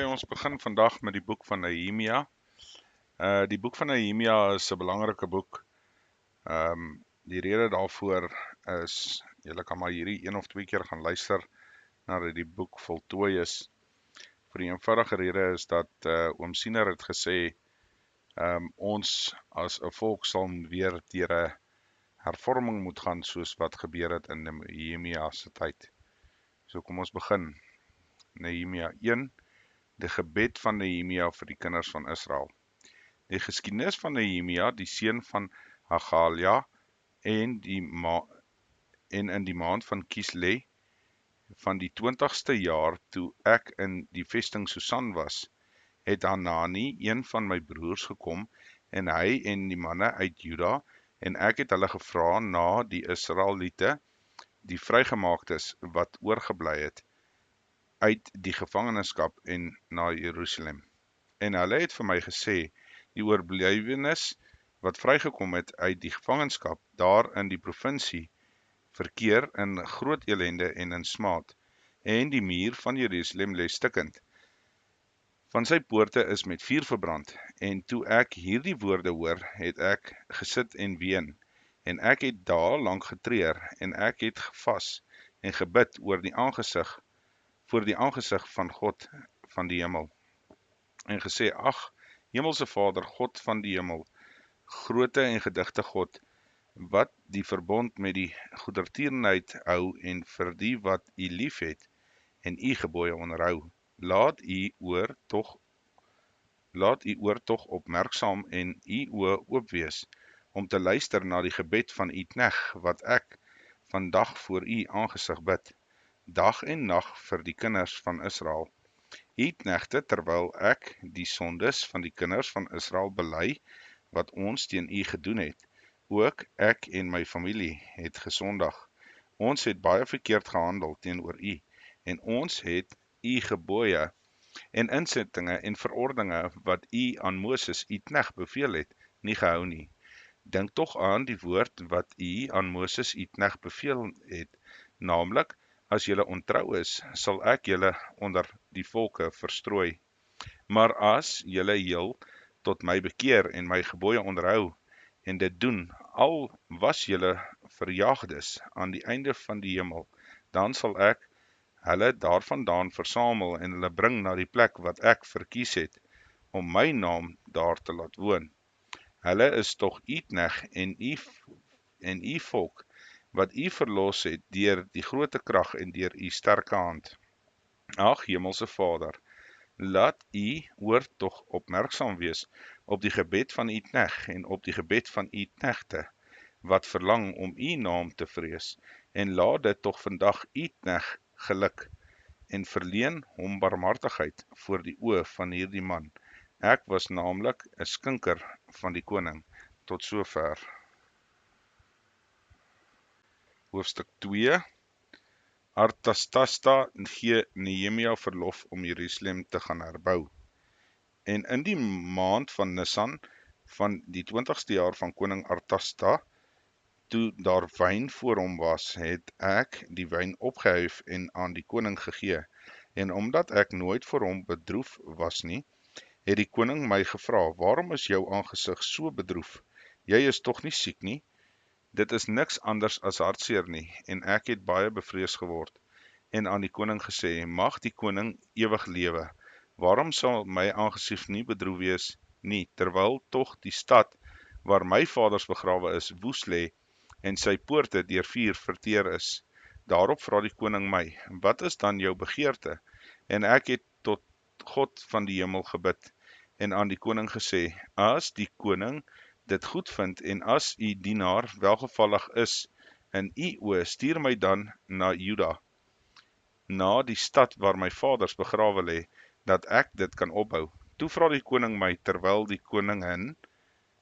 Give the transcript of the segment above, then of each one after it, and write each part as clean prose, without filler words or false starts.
Ons begin vandag met die boek van Nehemia. Die boek van Nehemia is 'n belangrike boek. Die rede daarvoor is, julle kan maar hierdie 1 of 2 keer gaan luister nadat die boek voltooi is. Vir die eenvoudige rede is dat oom Siener het gesê, ons as 'n volk sal weer deur 'n hervorming moet gaan soos wat gebeur het in Nehemia se tyd. So kom ons begin. Nehemia 1. Die gebed van Nehemia vir die kinders van Israel. Die geskiedenis van Nehemia, die seun van Hagalia, en in die maand van Kislev van die 20ste jaar, toe ek in die vesting Susan was, het Hanani, een van my broers, gekom, en hy en die manne uit Juda, en ek het hulle gevra na die Israeliete, die vrygemaaktes wat oorgebly het, uit die gevangenskap en na Jerusalem. En hulle het vir my gesê, die oorblyweenes wat vrygekom het uit die gevangenskap daar in die provinsie, verkeer in groot elende en in smaad, en die muur van Jerusalem lê stikkend. Van sy poorte is met vuur verbrand, en toe ek hierdie woorde hoor, het ek gesit en ween, en ek het dae lank getreur, en ek het gevas en gebid voor die aangesig van God van die hemel, en gesê, ag, Hemelse Vader, God van die hemel, groote en gedigte God, wat die verbond met die goedertierenheid hou en vir die wat u lief het en u gebooie onderhou, laat u oor tog opmerksaam en u oë oop wees, om te luister na die gebed van u knegt, wat ek vandag voor u aangesig bid, dag en nag vir die kinders van Israel. U knegte, terwyl ek die sondes van die kinders van Israel bely, wat ons teen u gedoen het. Ook ek en my familie het gesondig. Ons het baie verkeerd gehandel teenoor u, en ons het u gebooie en insettinge en verordeninge wat u aan Moses, u knegt, beveel het, nie gehou nie. Dink tog aan die woord wat u aan Moses, u knegt, beveel het, naamlik, as julle ontrou is, sal ek julle onder die volke verstrooi. Maar as julle heel tot my bekeer en my gebooie onderhou, en dit doen, al was julle verjaagdes aan die einde van die hemel, dan sal ek hulle daarvandaan versamel en hulle bring na die plek wat ek verkies het, om my naam daar te laat woon. Hulle is tog u knegt en u volk, wat u verlos het deur die groote krag en deur u sterke hand. Ag, Hemelse Vader, laat u oor tog opmerksaam wees op die gebed van u knegt en op die gebed van u knegte, wat verlang om u naam te vrees, en laat dit tog vandag u knegt geluk, en verleen hom barmhartigheid voor die oë van hierdie man. Ek was naamlik 'n skinker van die koning. Tot sover. Hoofstuk 2. Artasasta gee Nehemia verlof om Jerusalem te gaan herbou. En in die maand van Nisan, van die 20ste jaar van koning Artasasta, toe daar wyn voor hom was, het ek die wyn opgehuif en aan die koning gegee. En omdat ek nooit vir hom bedroef was nie, het die koning my gevra, waarom is jou aangesig so bedroef? Jy is tog nie siek nie? Dit is niks anders as hartseer nie, en ek het baie bevrees geword, en aan die koning gesê, mag die koning ewig lewe. Waarom sal my aangesig nie bedroef wees nie, terwyl tog die stad, waar my vaders begrawe is, woes lê, en sy poorte deur vuur verteer is. Daarop vra die koning my, wat is dan jou begeerte? En ek het tot God van die hemel gebid, en aan die koning gesê, as die koning dit goed vind, en as u dienaar welgevallig is in u oë, stuur my dan na Juda, na die stad waar my vaders begrawe lê, dat ek dit kan opbou. Toe vra die koning my, terwyl die koningin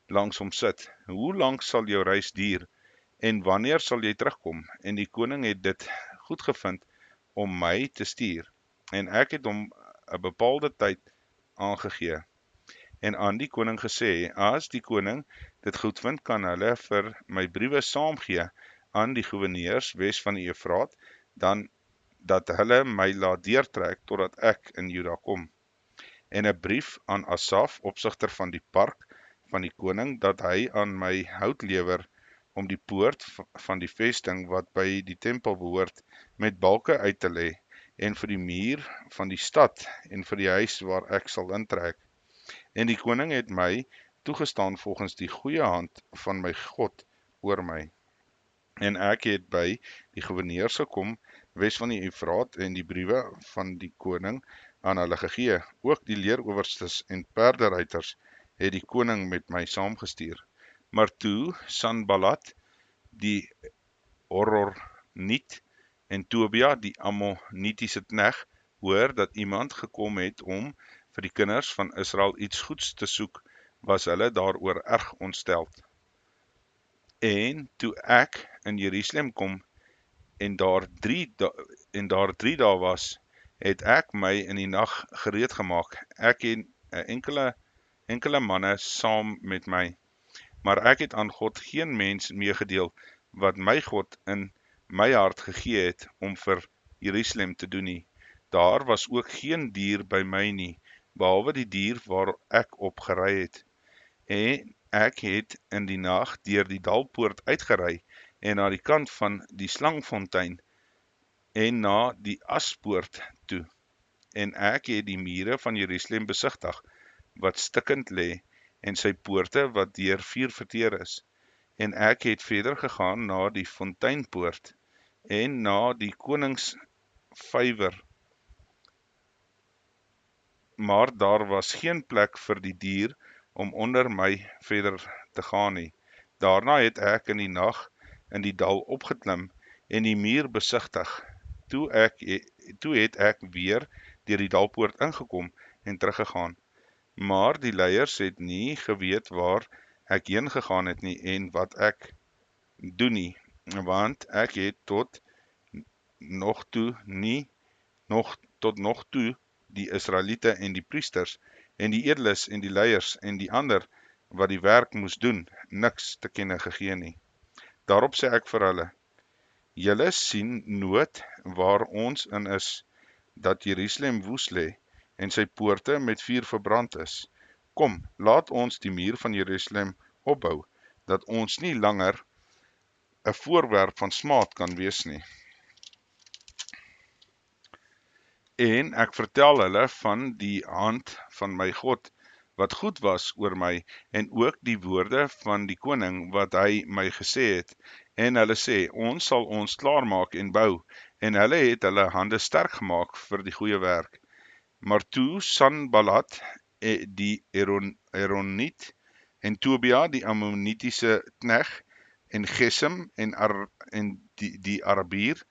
langs hom sit, hoe lank sal jou reis duur, en wanneer sal jy terugkom? En die koning het dit goed gevind om my te stuur, en ek het hom 'n bepaalde tyd aangegee, en aan die koning gesê, as die koning dit goed vind, kan hulle vir my briewe saamgee aan die goewerneurs wes van die Eufraat, dan dat hulle my laat deurtrek totdat ek in Juda kom. en 'n brief aan Asaf, opsigter van die park van die koning, dat hy aan my hout lewer om die poort van die vesting wat by die tempel behoort met balke uit te lê, en vir die muur van die stad en vir die huis waar ek sal intrek. En die koning het my toegestaan volgens die goeie hand van my God oor my. En ek het by die goewerneurs gekom wes van die Eufraat en die briewe van die koning aan hulle gegee. Ook die leeroowerstes en perderuiters het die koning met my saamgestuur. Maar toe Sanballat die Hororniet en Tobia die Ammonitiese knegt hoor dat iemand gekom het om vir die kinders van Israel iets goeds te soek, was hulle daaroor erg ontsteld. En toe ek in Jerusalem kom en daar 3 dae was, het ek my in die nag gereed gemaak. Ek het enkele manne saam met my, maar ek het aan God geen mens meegedeel wat my God in my hart gegee het om vir Jerusalem te doen nie. Daar was ook geen dier by my nie, behalwe die dier waar ek op gery het. En ek het in die nag deur die dalpoort uitgery en na die kant van die slangfontein en na die aspoort toe. En ek het die mure van Jerusalem besigtig, wat stikkend lê, en sy poorte wat deur vuur verteer is. En ek het verder gegaan na die fonteinpoort en na die koningsvywer, maar daar was geen plek vir die dier om onder my verder te gaan nie. Daarna het ek in die nag in die dal opgeklim en die muur besigtig. Toe het ek weer deur die dalpoort ingekom en teruggegaan. Maar die leiers het nie geweet waar ek heen gegaan het nie en wat ek doen nie, want ek het tot nog toe die Israeliete en die priesters en die edeles en die leiers en die ander wat die werk moes doen, niks te kenne gegee nie. Daarop sê ek vir hulle: Julle sien nood waar ons in is, dat Jerusalem woes lê en sy poorte met vuur verbrand is. Kom, laat ons die muur van Jerusalem opbou, dat ons nie langer 'n voorwerp van smaad kan wees nie. En ek vertel hulle van die hand van my God, wat goed was oor my, en ook die woorde van die koning, wat hy my gesê het. En hulle sê, ons sal ons klaarmaak en bou, en hulle het hulle hande sterk gemaak vir die goeie werk. Maar toe Sanballat die Horoniet en Tobia die Ammonitiese knegt en Gesem en die Arabier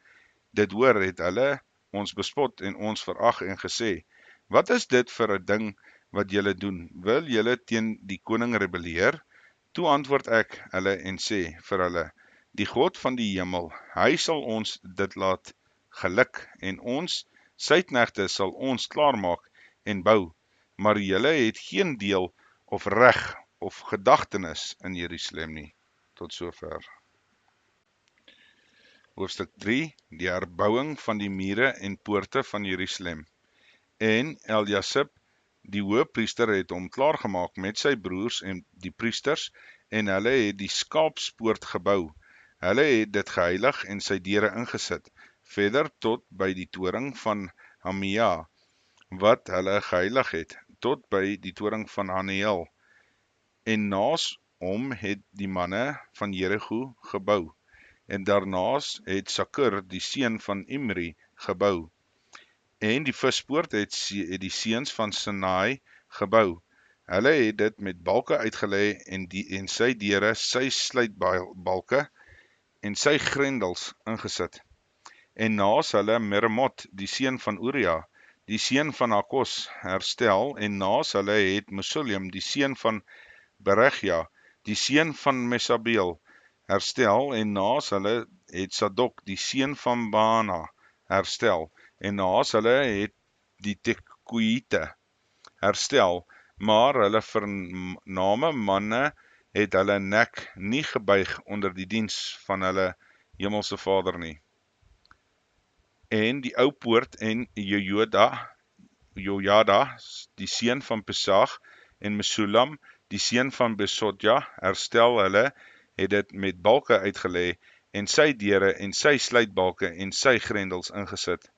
dit hoor, het hulle ons bespot en ons verag en gesê: Wat is dit vir 'n ding wat julle doen? Wil julle teen die koning rebelleer? Toe antwoord ek hulle en sê vir hulle: Die God van die hemel, hy sal ons dit laat geluk, en ons, sy knegte, sal ons klaarmaak en bou, maar julle het geen deel of reg of gedagtenis in Jerusalem nie. Tot sover. Hoofstuk 3, die herbouing van die mure en poorte van Jerusalem. En Eljasib, die hoëpriester, het hom klaargemaak met sy broers en die priesters, en hulle het die skaapspoort gebou. Hulle het dit geheilig en sy deure ingesit, verder tot by die toring van Hamia, wat hulle geheilig het, tot by die toring van Haneel. En naas hom het die manne van Jerigo gebou. En daarnaas het Sakur, die seun van Imri, gebou. En die vispoort het die seuns van Sinai gebou. Hulle het dit met balke uitgelê en sy deure, sy sluitbalke en sy grendels ingesit. En naas hulle Meremot, die seun van Uria, die seun van Hakos, herstel, en naas hulle het Mesulam, die seun van Beregia, die seun van Mesabeel, herstel, en naas hulle het Sadok, die seun van Baana, herstel, en naas hulle het die Tekoïte herstel, maar hulle vername manne het hulle nek nie gebuig onder die diens van hulle hemelse Vader nie. En die ou poort en Jehoda, Jojada, die seun van Pesach, en Mesulam, die seun van Besodja, herstel hulle, het dit met balke uitgelê, en sy deure en sy sluitbalke en sy grendels ingesit.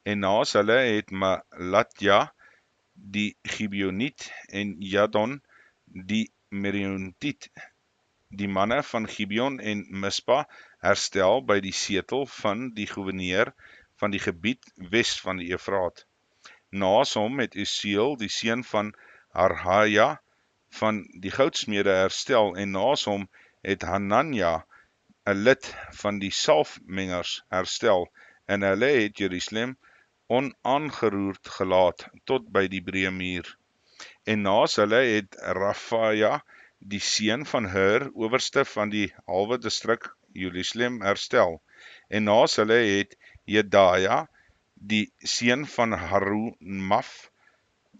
En naas hulle het Malatja, die Gibeoniet, en Jadon, die Meronitiet, die manne van Gibeon en Mispa, herstel by die setel van die goewerneur van die gebied wes van die Eufraat. Naas hom het Usiel, die seun van Harhaja, van die goudsmede herstel, en naas hom het Hananja, 'n lid van die salfmengers, herstel, en hulle het Jerusalem onaangeroerd gelaat tot by die breë muur. En naas hulle het Rafaja, die seun van Hur, owerste van die halwe distrik Jerusalem, herstel. En naas hulle het Jedaja, die seun van Harumaf,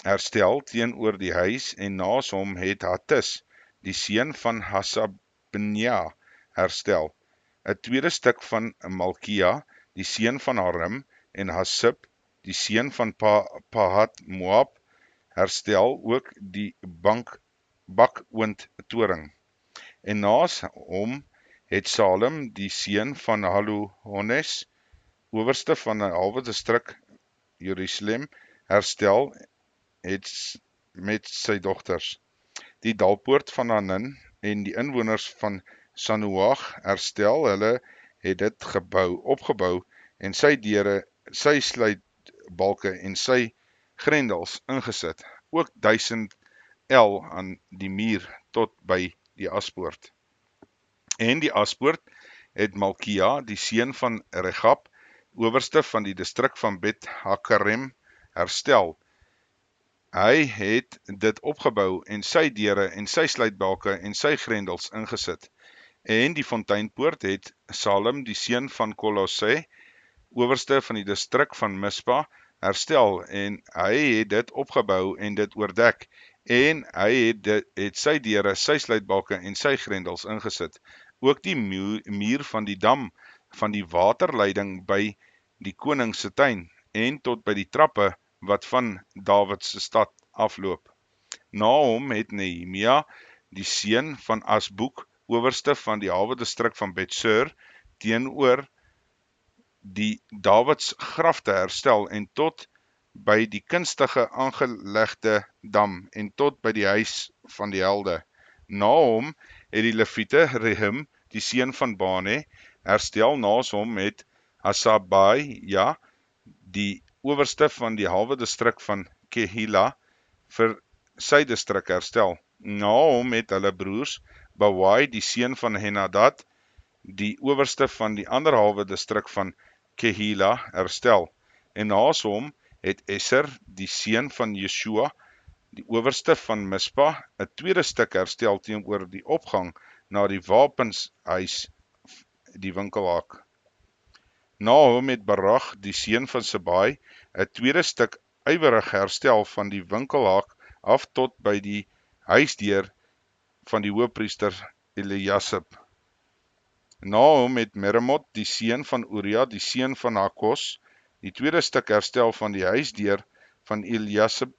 herstel teenoor die huis, en naas hom het Hattis, die seun van Hasabnia, herstel. 'n tweede stuk van Malkia, die seun van Harim, en Hasib, die seun van Pahat Moab, herstel ook die bakoondtoring. En naas hom het Salem, die seun van Haluhones, owerste van 'n halwe distrik Jerusalem, herstel het met sy dogters. Die dalpoort van Hanin en die inwoners van Sanoag herstel, hulle het dit opgebou en sy deure, sy sluitbalke en sy grendels ingesit, ook 1000 el aan die muur tot by die aspoort. En die aspoort het Malkia, die seun van Regab, owerste van die distrik van Bet Hakerem, herstel. Hy het dit opgebou en sy deure en sy sluitbalke en sy grendels ingesit. En die fonteinpoort het Salem, die seun van Kolosse, owerste van die distrik van Mispa, herstel, en hy het dit opgebou en dit oordek, en hy het sy deure, sy sluitbalke en sy grendels ingesit. Ook die muur van die dam van die waterleiding by die koning se tuin, en tot by die trappe wat van Dawid se stad afloop. Na hom het Nehemia, die seun van Asboek, owerste van die halwe distrik van Bet-Sur, teenoor die Dawids grafte herstel, en tot by die kunstige aangelegde dam, en tot by die huis van die helde. Na hom het die Lewiete Rehum, die seun van Bane, herstel. Naas hom het Hasabai, die owerste van die halwe distrik van Kehila, vir sy distrik herstel. Na hom het hulle broers, Bawai, die seun van Henadad, die owerste van die ander halwe distrik van Kehila, herstel. En naas hom het Esser, die seun van Yeshua, die owerste van Mispa, 'n tweede stuk herstel teenoor die opgang na die wapenshuis, die winkelhak. Na hom het Barach, die seun van Sabai, 'n tweede stuk ywerig herstel van die winkelhak af tot by die huisdeur van die hoofpriester Eliasib. Na hom het Meremot, die seun van Uria, die seun van Hakos, die tweede stuk herstel van die huisdeur van Eliasib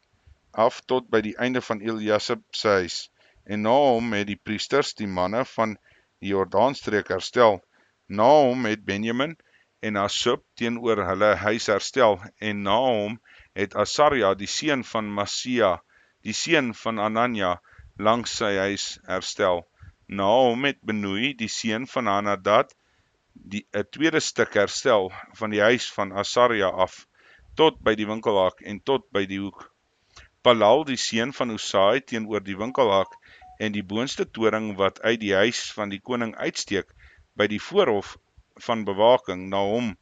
af tot by die einde van Eliasib se huis. En na hom het die priesters, die manne van die Jordaanstreek, herstel. Na hom het Benjamin en Asub teenoor hulle huis herstel, en na hom het Asaria, die seun van Masia, die seun van Anania, langs sy huis herstel. Na hom het Benui, die seun van Hanadad, 'n tweede stuk herstel van die huis van Asaria af, tot by die winkelhak en tot by die hoek. Palal, die seun van Usai, teenoor die winkelhak en die boonste toring wat uit die huis van die koning uitsteek, by die voorhof van bewaking. Na hom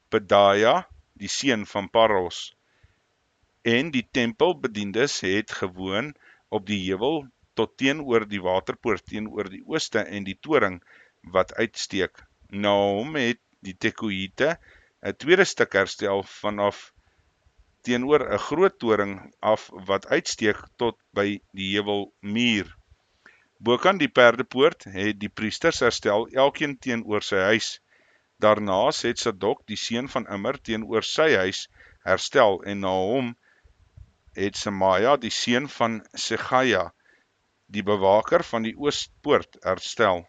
Pedaja, die seun van Paros. En die tempelbediendes het gewoon op die heuwel tot teenoor die waterpoort, teenoor die ooste en die toring wat uitsteek. Na hom het die Tekoïte 'n tweede stuk herstel vanaf teenoor 'n groot toring af wat uitsteek tot by die heuwelmuur. Bokant die perdepoort het die priesters herstel, elkeen teenoor sy huis. Daarnaas het Sadok, die seun van Immer, teenoor sy huis herstel, en na hom het Semaja, die seun van Segaja, die bewaker van die oostpoort, herstel.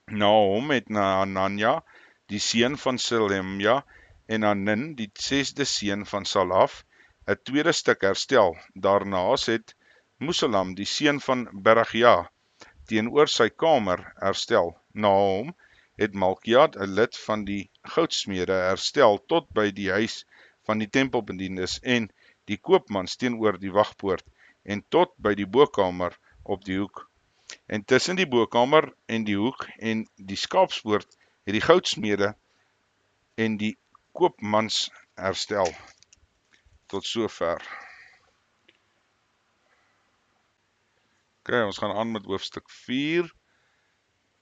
Na hom het Hananja, die seun van Selemja, en Hanin, die 6de seun van Salaf, 'n tweede stuk herstel. Daarnaas het Moselam, die seun van Beragja, teenoor sy kamer herstel. Na hom het Malkia, 'n lid van die goudsmede, herstel tot by die huis van die tempelbediendes en die koopmans teenoor die wagpoort en tot by die bokamer op die hoek. En tussen die bokamer en die hoek en die skaapspoort het die goudsmede en die koopmans herstel. Tot sover. Ok, ons gaan aan met hoofstuk 4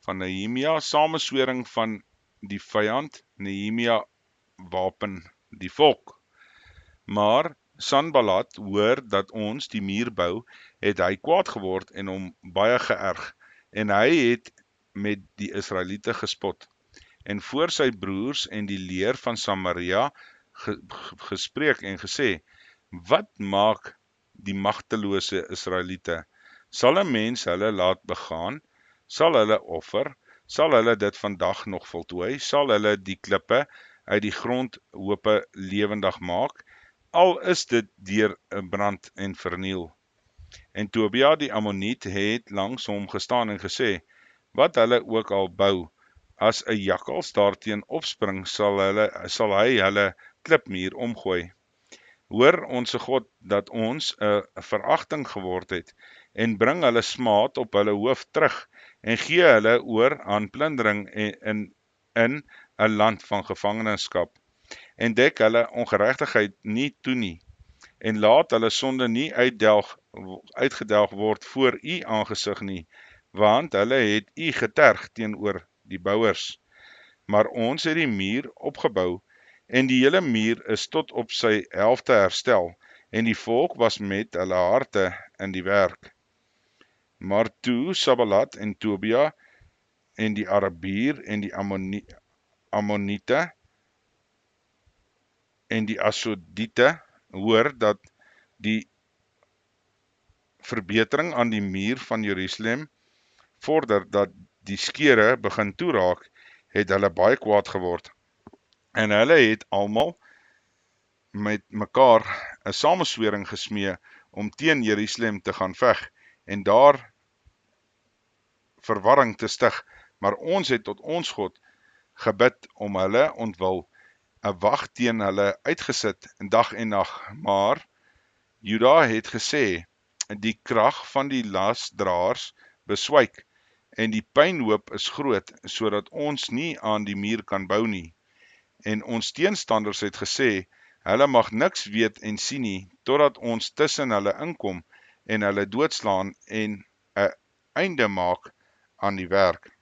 van Nehemia, samenswering van die vyand. Nehemia wapen die volk. Maar Sanballat hoor dat ons die muur bou, het hy kwaad geword en hom baie geërg, en hy het met die Israeliete gespot, en voor sy broers en die leer van Samaria gespreek en gesê, wat maak die magtelose Israeliete? Sal 'n mens hulle laat begaan? Sal hulle offer? Sal hulle dit vandag nog voltooi? Sal hulle die klippe uit die grondhope lewendig maak? Al is dit deur 'n brand en verniel. En Tobia die Ammoniet het langs hom gestaan en gesê, wat hulle ook al bou, as 'n jakkals daarteen opspring, sal hy hulle klipmuur omgooi. Hoor onse God dat ons 'n veragting geword het, en bring hulle smaad op hulle hoof terug, en gee hulle oor aan plundering in 'n land van gevangenskap, en dek hulle ongeregtigheid nie toe nie, en laat hulle sonde nie uitgedelg word voor u aangesig nie, want hulle het u geterg teenoor die bouers. Maar ons het die muur opgebou, en die hele muur is tot op sy helfte herstel, en die volk was met hulle harte in die werk. Maar toe Sanballat en Tobia en die Arabier en die Ammoniete en die Asdodiete hoor dat die verbetering aan die muur van Jerusalem vorder, dat die skeure begin toeraak, het hulle baie kwaad geword. En hulle het almal met mekaar 'n samenswering gesmee om teen Jerusalem te gaan veg en daar verwarring te stig, maar ons het tot ons God gebid om hulle ontwil, 'n wag teen hulle uitgesit dag en nag, maar Juda het gesê, die krag van die lasdraers beswyk, en die pynhoop is groot, sodat ons nie aan die muur kan bou nie. En ons teenstanders het gesê, hulle mag niks weet en sien nie, totdat ons tussen hulle inkom en hulle doodslaan en 'n einde maak aan die werk.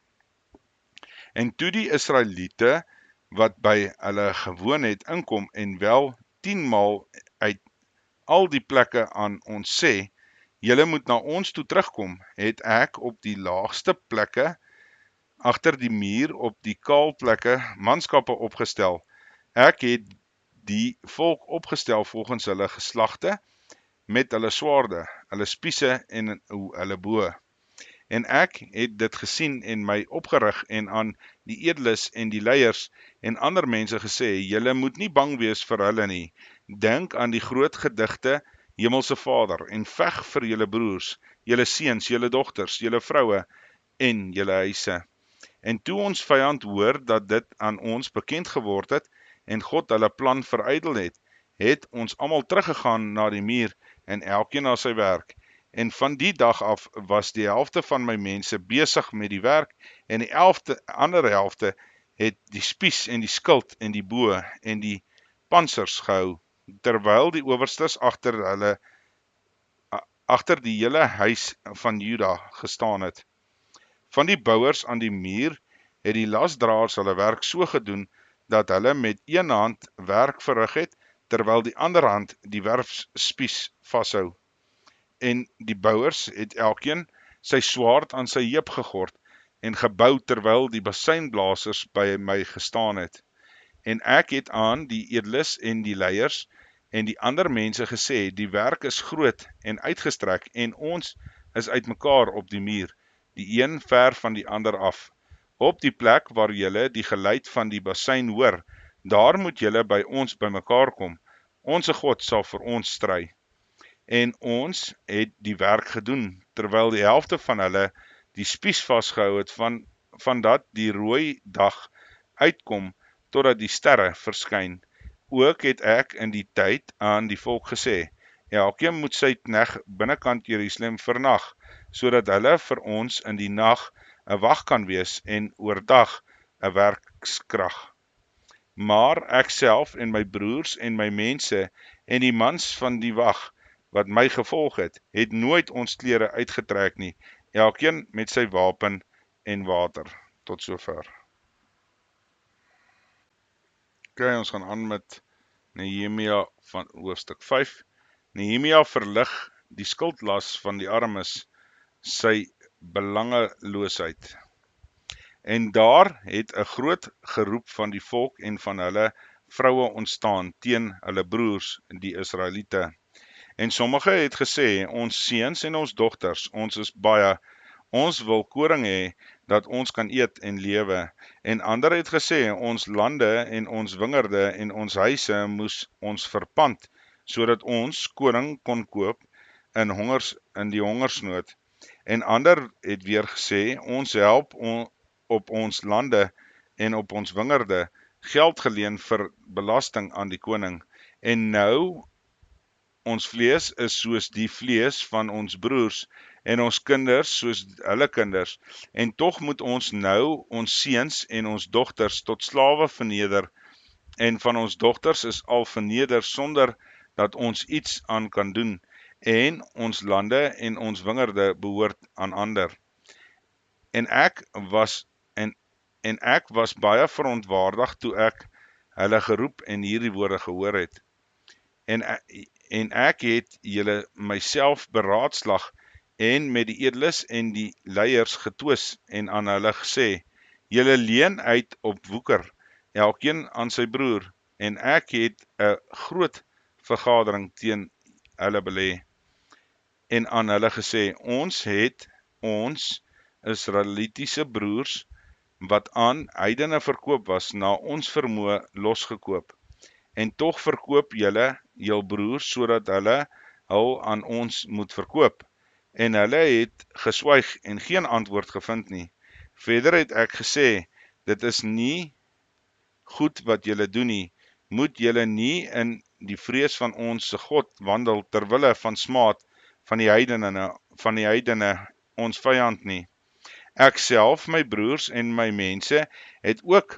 En toe die Israeliete wat by hulle gewoon het inkom en wel 10 maal uit al die plekke aan ons sê, julle moet na ons toe terugkom, het ek op die laagste plekke agter die muur op die kaal plekke manskappe opgestel. Ek het die volk opgestel volgens hulle geslagte, met hulle swaarde, hulle spiese en hulle boë. En ek het dit gesien en my opgerig en aan die edeles en die leiers en ander mense gesê, julle moet nie bang wees vir hulle nie. Dink aan die groot gedigte Hemelse Vader en veg vir julle broers, julle seuns, julle dogters, julle vroue en julle huise. En toe ons vyand hoor dat dit aan ons bekend geword het en God hulle plan verydel het ons almal teruggegaan na die muur en elkeen na sy werk. En van die dag af was die helfte van my mense besig met die werk en die ander helfte het die spies en die skild en die boë en die pansers gehou, terwyl die owerstes agter die hele huis van Juda gestaan het. Van die bouers aan die muur het die lasdraers hulle werk so gedoen, dat hulle met een hand werk verrig het, terwyl die ander hand die werfspies vashou. En die bouers het elkeen sy swaard aan sy heup gegord en gebou terwyl die basynblasers by my gestaan het. En ek het aan die edeles en die leiers en die ander mense gesê, die werk is groot en uitgestrek en ons is uitmekaar op die muur, die een ver van die ander af. Op die plek waar julle die geluid van die bassein hoor, daar moet julle by ons bymekaar kom. Onse God sal vir ons stry. En ons het die werk gedoen, terwyl die helfte van hulle die spies vasgehou het van dat die rooi dag uitkom, totdat die sterre verskyn. Ook het ek in die tyd aan die volk gesê, elkeen moet sy knegt binnekant Jerusalem vernag, sodat hulle vir ons in die nag 'n wag kan wees en oordag 'n werkskrag. Maar ek self en my broers en my mense en die mans van die wag wat my gevolg het nooit ons klere uitgetrek nie, elkeen met sy wapen en water. Tot sover. Ons gaan aan met Nehemia van hoofstuk 5. Nehemia verlig die skuldlas van die armes, sy belangeloosheid. En daar het 'n groot geroep van die volk en van hulle vroue ontstaan teen hulle broers, die Israeliete. En sommige het gesê, ons seuns en ons dogters, ons is baie, ons wil koring hê, dat ons kan eet en lewe. En ander het gesê, ons lande en ons wingerde en ons huise moes ons verpand, sodat ons koring kon koop in die hongersnood. En ander het weer gesê, ons help op ons lande en op ons wingerde geld geleen vir belasting aan die koning. En nou, ons vlees is soos die vlees van ons broers, en ons kinders soos hulle kinders, en tog moet ons nou ons seuns en ons dogters tot slawe verneder, en van ons dogters is al verneder sonder dat ons iets aan kan doen, en ons lande en ons wingerde behoort aan ander. En ek was baie verontwaardig toe ek hulle geroep en hierdie woorde gehoor het. En ek het julle myself beraadslag en met die edeles en die leiers getwis en aan hulle gesê, julle leen uit op woeker, elkeen aan sy broer, en ek het 'n groot vergadering teen hulle belê en aan hulle gesê, ons het ons Israelitiese broers wat aan heidene verkoop was, na ons vermoë losgekoop. En tog verkoop julle jul broers, sodat hulle hul aan ons moet verkoop. En hulle het geswyg en geen antwoord gevind nie. Verder het ek gesê, dit is nie goed wat julle doen nie. Moet julle nie in die vrees van ons God wandel, terwille van smaad van die heidene, ons vyand nie. Ek self, my broers en my mense, het ook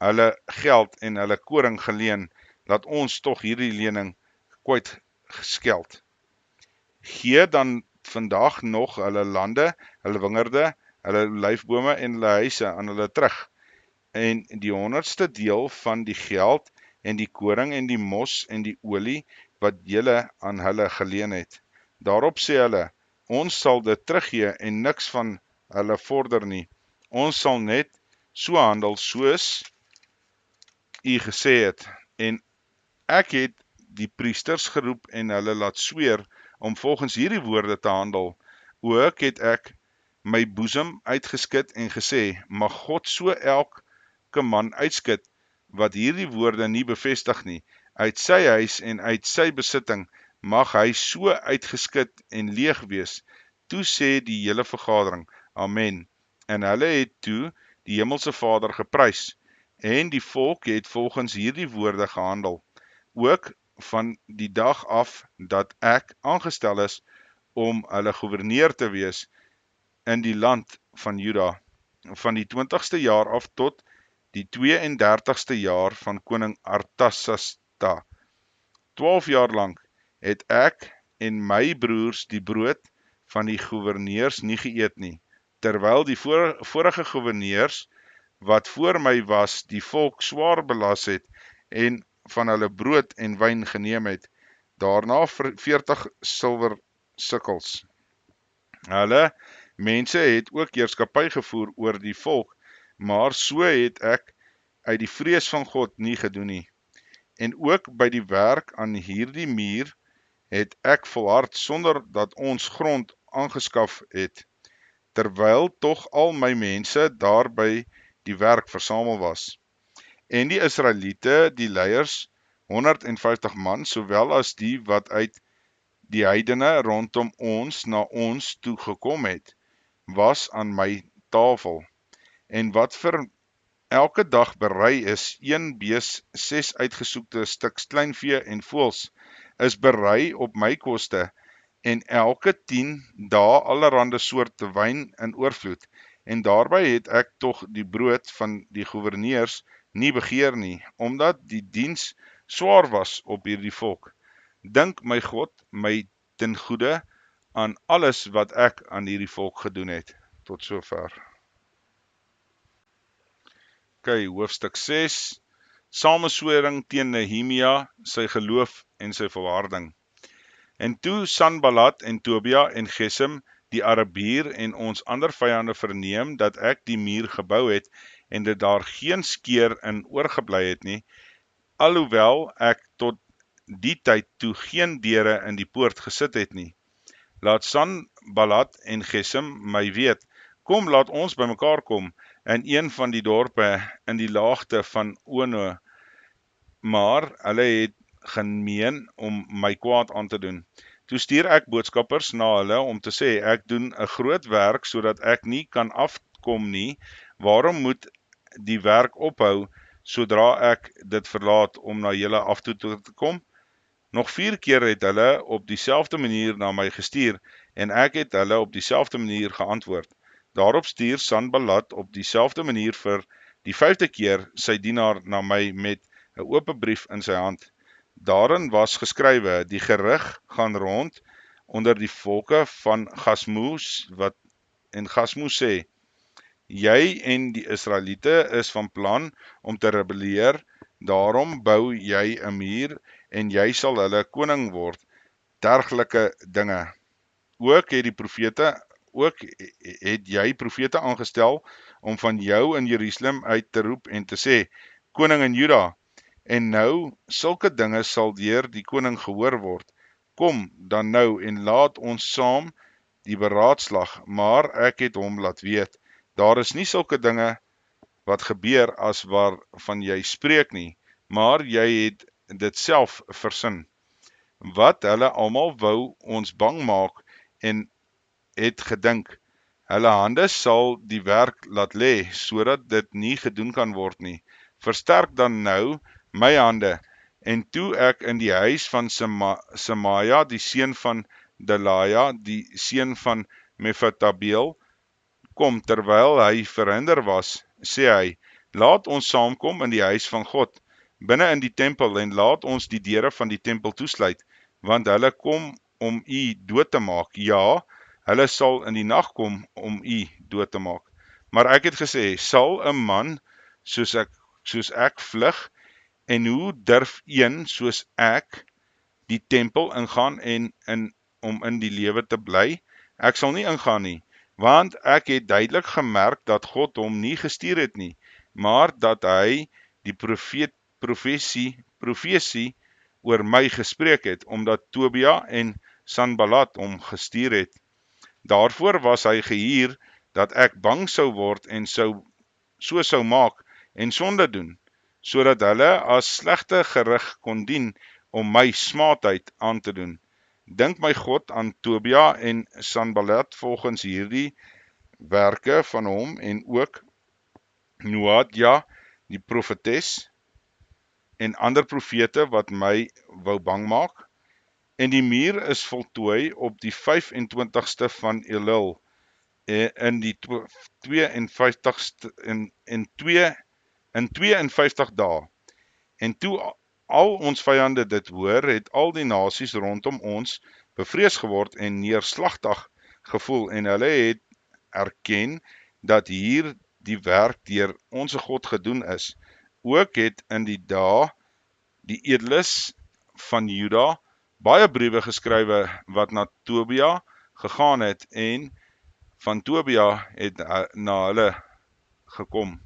hulle geld en hulle koring geleen, dat ons tog hierdie lening kwyt geskeld. Gee dan vandag nog hulle lande, hulle wingerde, hulle olyfbome en hulle huise aan hulle terug, en die 100ste deel van die geld en die koring en die mos en die olie wat julle aan hulle geleen het. Daarop sê hulle, ons sal dit teruggee en niks van hulle vorder nie. Ons sal net so handel soos u gesê het. En ek het die priesters geroep en hulle laat sweer om volgens hierdie woorde te handel. Ook het ek my boesem uitgeskit en gesê, mag God so elke man uitskit wat hierdie woorde nie bevestig nie. Uit sy huis en uit sy besitting mag hy so uitgeskit en leeg wees. Toe sê die hele vergadering, amen. En hulle het toe die hemelse Vader geprys, en die volk het volgens hierdie woorde gehandel. Ook van die dag af dat ek aangestel is om hulle gouverneur te wees in die land van Juda, van die 20ste jaar af tot die 32ste jaar van koning Artasasta. 12 jaar lang het ek en my broers die brood van die gouverneurs nie geëet nie, terwyl die vorige gouverneurs wat voor my was, die volk swaar belas het en van hulle brood en wyn geneem het, daarna 40 silwer sikkels. Hulle mense het ook heerskappy gevoer oor die volk, maar so het ek uit die vrees van God nie gedoen nie. En ook by die werk aan hierdie muur het ek volhard sonder dat ons grond aangeskaf het, terwyl tog al my mense daar by die werk versamel was. En die Israeliete, die leiers, 150 man, sowel as die wat uit die heidene rondom ons na ons toe gekom het, was aan my tafel. En wat vir elke dag berei is, een bees, 6 uitgesoekte stuks kleinvee en voëls, is berei op my koste, en elke 10 dae allerhande soorte wyn in oorvloed. En daarby het ek tog die brood van die goewerneurs nie begeer nie, omdat die diens swaar was op hierdie volk. Dink my God my ten goeie aan alles wat ek aan hierdie volk gedoen het. Tot sover. Hoofstuk 6. Samenswering teen Nehemia, sy geloof en sy volharding. En toe Sanballat en Tobia en Gesem, die Arabier en ons ander vyande verneem dat ek die muur gebou het en dit daar geen skeur in oorgebly het nie, alhoewel ek tot die tyd toe geen deure in die poort gesit het nie. Laat Sanballat en Gesem my weet, kom laat ons by mekaar kom in een van die dorpe in die laagte van Ono, maar hulle het gemeen om my kwaad aan te doen. Toe stuur ek boodskappers na hulle om te sê, ek doen 'n groot werk sodat ek nie kan afkom nie, waarom moet die werk ophou sodra ek dit verlaat om na julle af toe te kom? Nog 4 keer het hulle op dieselfde manier na my gestuur en ek het hulle op dieselfde manier geantwoord. Daarop stuur Sanballat op dieselfde manier vir die 5de keer sy dienaar na my met 'n oop brief in sy hand. Daarin was geskrywe, die gerig gaan rond onder die volke van Gasmoes, en Gasmoes sê, jy en die Israeliete is van plan om te rebelleer, daarom bou jy 'n muur en jy sal hulle koning word, dergelike dinge. Ook het jy profete aangestel om van jou in Jerusalem uit te roep en te sê, koning in Juda, en nou sulke dinge sal deur die koning gehoor word. Kom dan nou en laat ons saam die beraadslag, maar ek het hom laat weet, daar is nie sulke dinge wat gebeur as waarvan jy spreek nie, maar jy het dit self versin. Wat hulle almal wou ons bang maak en het gedink, hulle hande sal die werk laat lê, sodat dit nie gedoen kan word nie. Versterk dan nou my hande, en toe ek in die huis van Semaja, die seun van Delaja, die seun van Mefatabeel, kom terwyl hy verhinder was, sê hy, laat ons saamkom in die huis van God, binne in die tempel, en laat ons die deure van die tempel toesluit, want hulle kom om u dood te maak. Ja, hulle sal in die nag kom om u dood te maak. Maar ek het gesê, sal 'n man soos ek vlug, en hoe durf een soos ek die tempel ingaan om in die lewe te bly? Ek sal nie ingaan nie, want ek het duidelik gemerk dat God hom nie gestuur het nie, maar dat hy die profesie oor my gespreek het, omdat Tobia en Sanballat hom gestuur het. Daarvoor was hy gehuur, dat ek bang sou word en so sou maak en sonde doen, sodat hulle as slegte gerig kon dien om my smaadheid aan te doen. Dink my God aan Tobia en Sanballat volgens hierdie werke van hom en ook Noadia, die profetes, en ander profete wat my wou bang maak. En die muur is voltooi op die 25ste van Elul, in die 52 dae. En toe al ons vyande dit hoor, het al die nasies rondom ons bevrees geword en neerslagtig gevoel, en hulle het erken dat hier die werk deur onse God gedoen is. Ook het in die dae die edeles van Juda baie briewe geskrywe wat na Tobia gegaan het, en van Tobia het na hulle gekom.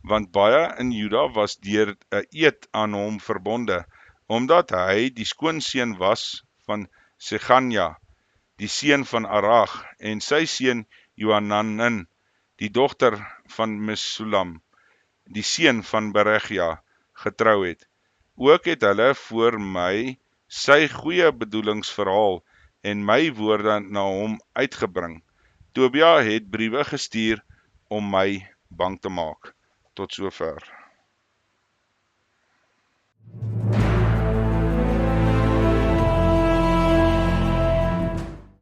want baie in Juda was deur 'n eed aan hom verbonde, omdat hy die skoonseun was van Seganja, die seun van Arag, en sy seun Johanan, die dogter van Mesulam, die seun van Beregia, getrou het. Ook het hulle voor my sy goeie bedoelings verhaal en my woorde na hom uitgebring. Tobia het briewe gestuur om my bang te maak. Tot sover.